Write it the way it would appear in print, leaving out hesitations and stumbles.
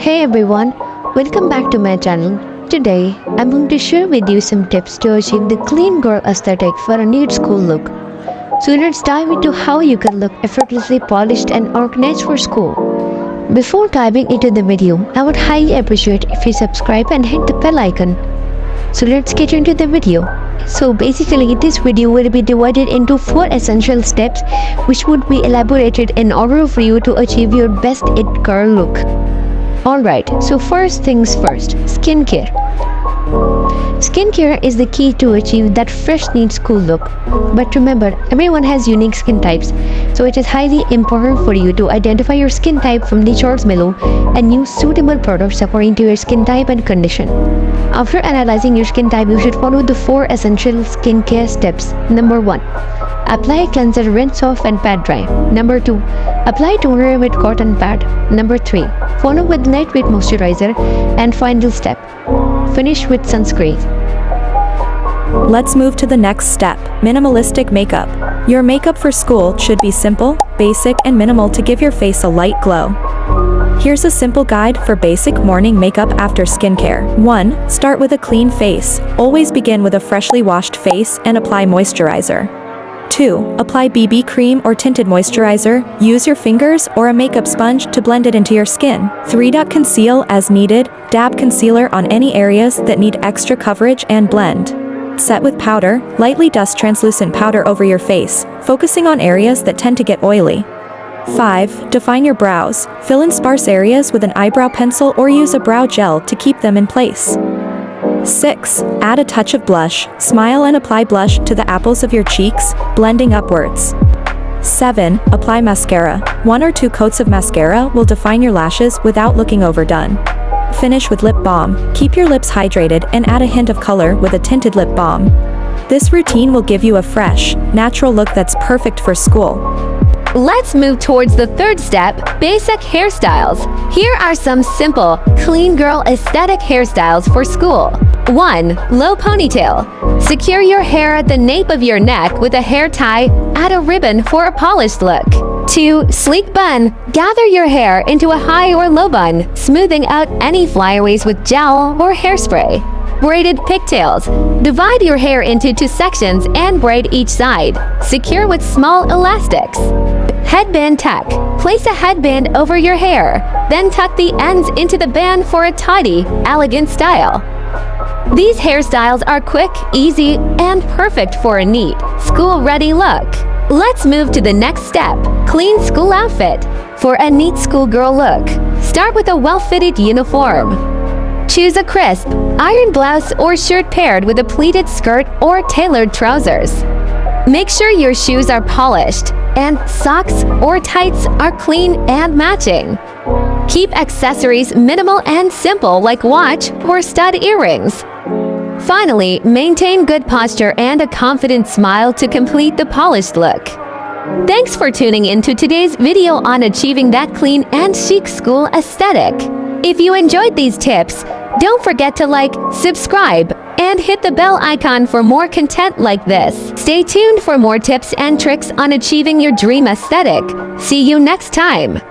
Hey everyone, welcome back to my channel. Today, I'm going to share with you some tips to achieve the clean girl aesthetic for a neat school look. So let's dive into how you can look effortlessly polished and organized for school. Before diving into the video, I would highly appreciate if you subscribe and hit the bell icon. So let's get into the video. So basically, this video will be divided into 4 essential steps which would be elaborated in order for you to achieve your best it girl look. Alright, so first things first, skincare. Skincare is the key to achieve that fresh neat school look. But remember, everyone has unique skin types, so it is highly important for you to identify your skin type from the source below and use suitable products according to your skin type and condition. After analyzing your skin type, you should follow the 4 essential skincare steps. Number 1. Apply cleanser, rinse off and pat dry. Number 2. Apply toner with cotton pad. Number 3. Follow with lightweight moisturizer. And final step. Finish with sunscreen. Let's move to the next step, minimalistic makeup. Your makeup for school should be simple, basic, and minimal to give your face a light glow. Here's a simple guide for basic morning makeup after skincare. 1. Start with a clean face. Always begin with a freshly washed face and apply moisturizer. 2. Apply BB cream or tinted moisturizer. Use your fingers or a makeup sponge to blend it into your skin. 3. Conceal as needed. Dab concealer on any areas that need extra coverage and blend. Set with powder. Lightly dust translucent powder over your face, focusing on areas that tend to get oily. 5. Define your brows. Fill in sparse areas with an eyebrow pencil or use a brow gel to keep them in place. 6. Add a touch of blush. Smile and apply blush to the apples of your cheeks, blending upwards. 7. Apply mascara. 1 or 2 coats of mascara will define your lashes without looking overdone. Finish with lip balm. Keep your lips hydrated and add a hint of color with a tinted lip balm. This routine will give you a fresh, natural look that's perfect for school. Let's move towards the third step, basic hairstyles. Here are some simple, clean girl aesthetic hairstyles for school. 1. Low ponytail. Secure your hair at the nape of your neck with a hair tie, add a ribbon for a polished look. 2. Sleek bun. Gather your hair into a high or low bun, smoothing out any flyaways with gel or hairspray. Braided pigtails. Divide your hair into 2 sections and braid each side. Secure with small elastics. Headband tuck. Place a headband over your hair, then tuck the ends into the band for a tidy, elegant style. These hairstyles are quick, easy, and perfect for a neat, school-ready look. Let's move to the next step, clean school outfit. For a neat schoolgirl look, start with a well-fitted uniform. Choose a crisp, iron blouse or shirt paired with a pleated skirt or tailored trousers. Make sure your shoes are polished and socks or tights are clean and matching. Keep accessories minimal and simple like watch or stud earrings. Finally, maintain good posture and a confident smile to complete the polished look. Thanks for tuning into today's video on achieving that clean and chic school aesthetic. If you enjoyed these tips, don't forget to like, subscribe, and hit the bell icon for more content like this. Stay tuned for more tips and tricks on achieving your dream aesthetic. See you next time.